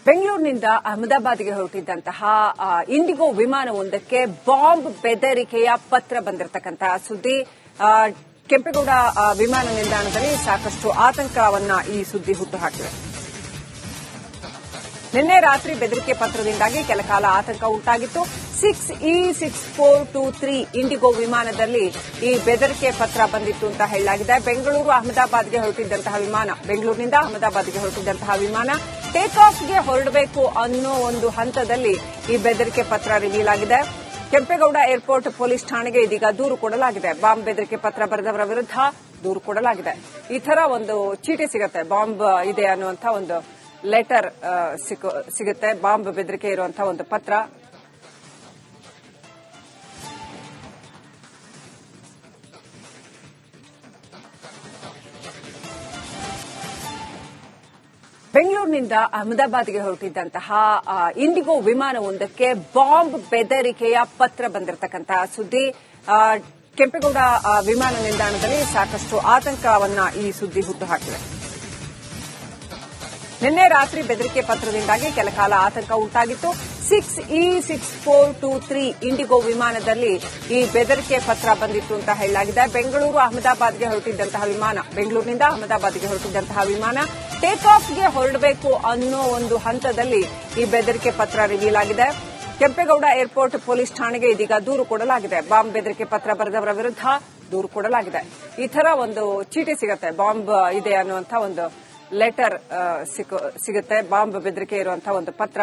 ಬೆಂಗಳೂರಿನಿಂದ ಅಹಮದಾಬಾದ್ಗೆ ಹೊರಟಿದ್ದಂತಹ IndiGo ವಿಮಾನವೊಂದಕ್ಕೆ bomb ಬೆದರಿಕೆಯ ಪತ್ರ ಬಂದಿರತಕ್ಕಂತಹ ಸುದ್ದಿ. ಕೆಂಪೇಗೌಡ ವಿಮಾನ ನಿಲ್ದಾಣದಲ್ಲಿ ಸಾಕಷ್ಟು ಆತಂಕವನ್ನ ಈ ಸುದ್ದಿ ಹುಟ್ಟುಹಾಕಿದೆ. ನಿನ್ನೆ ರಾತ್ರಿ ಬೆದರಿಕೆ ಪತ್ರದಿಂದಾಗಿ ಕೆಲಕಾಲ ಆತಂಕ ಉಂಟಾಗಿತ್ತು. 6E6423 ಇಂಡಿಗೋ ವಿಮಾನದಲ್ಲಿ ಈ ಬೆದರಿಕೆ ಪತ್ರ ಬಂದಿತ್ತು ಅಂತ ಹೇಳಲಾಗಿದೆ. ಬೆಂಗಳೂರಿನಿಂದ ಅಹಮದಾಬಾದ್ಗೆ ಹೊರಟಿದ್ದಂತಹ ವಿಮಾನ ಟೇಕ್ ಆಫ್ಗೆ ಹೊರಡಬೇಕು ಅನ್ನೋ ಒಂದು ಹಂತದಲ್ಲಿ ಈ ಬೆದರಿಕೆ ಪತ್ರ ರಿವೀಲ್ ಆಗಿದೆ. ಕೆಂಪೇಗೌಡ ಏರ್ಪೋರ್ಟ್ ಪೊಲೀಸ್ ಠಾಣೆಗೆ ಇದೀಗ ದೂರು ಕೊಡಲಾಗಿದೆ. ಬಾಂಬ್ ಬೆದರಿಕೆ ಪತ್ರ ಬರೆದವರ ವಿರುದ್ಧ ದೂರು ಕೊಡಲಾಗಿದೆ. ಈ ತರ ಒಂದು ಚೀಟಿ ಸಿಗುತ್ತೆ, ಬಾಂಬ್ ಇದೆ ಅನ್ನುವಂಥ ಒಂದು ಲೆಟರ್ ಸಿಗುತ್ತೆ, ಬಾಂಬ್ ಬೆದರಿಕೆ ಇರುವಂತಹ ಒಂದು ಪತ್ರ. ಬೆಂಗಳೂರಿನಿಂದ ಅಹಮದಾಬಾದ್ಗೆ ಹೊರಟಿದ್ದಂತಹ ಇಂಡಿಗೋ ವಿಮಾನವೊಂದಕ್ಕೆ ಬಾಂಬ್ ಬೆದರಿಕೆಯ ಪತ್ರ ಬಂದಿರತಕ್ಕಂತಹ ಸುದ್ದಿ. ಕೆಂಪೇಗೌಡ ವಿಮಾನ ನಿಲ್ದಾಣದಲ್ಲಿ ಸಾಕಷ್ಟು ಆತಂಕವನ್ನ ಈ ಸುದ್ದಿ ಹುಟ್ಟುಹಾಕಿದೆ. ನಿನ್ನೆ ರಾತ್ರಿ ಬೆದರಿಕೆ ಪತ್ರದಿಂದಾಗಿ ಕೆಲಕಾಲ ಆತಂಕ ಉಂಟಾಗಿತ್ತು. 6E6423 ಇಂಡಿಗೋ ವಿಮಾನದಲ್ಲಿ ಈ ಬೆದರಿಕೆ ಪತ್ರ ಬಂದಿತ್ತು ಅಂತ ಹೇಳಲಾಗಿದೆ. ಬೆಂಗಳೂರಿನಿಂದ ಅಹಮದಾಬಾದ್ಗೆ ಹೊರಟಿದ್ದಂತಹ ವಿಮಾನ ಟೇಕ್ ಆಫ್ಗೆ ಹೊರಡಬೇಕು ಅನ್ನೋ ಒಂದು ಹಂತದಲ್ಲಿ ಈ ಬೆದರಿಕೆ ಪತ್ರ ರಿವೀಲ್ ಆಗಿದೆ. ಕೆಂಪೇಗೌಡ ಏರ್ಪೋರ್ಟ್ ಪೊಲೀಸ್ ಠಾಣೆಗೆ ಇದೀಗ ದೂರು ಕೊಡಲಾಗಿದೆ. ಬಾಂಬ್ ಬೆದರಿಕೆ ಪತ್ರ ಬರೆದವರ ವಿರುದ್ಧ ದೂರು ಕೊಡಲಾಗಿದೆ. ಈ ತರ ಒಂದು ಚೀಟಿ ಸಿಗುತ್ತೆ, ಬಾಂಬ್ ಇದೆ ಅನ್ನುವಂಥ ಒಂದು ಲೆಟರ್ ಸಿಗುತ್ತೆ, ಬಾಂಬ್ ಬೆದರಿಕೆ ಇರುವಂತಹ ಒಂದು ಪತ್ರ.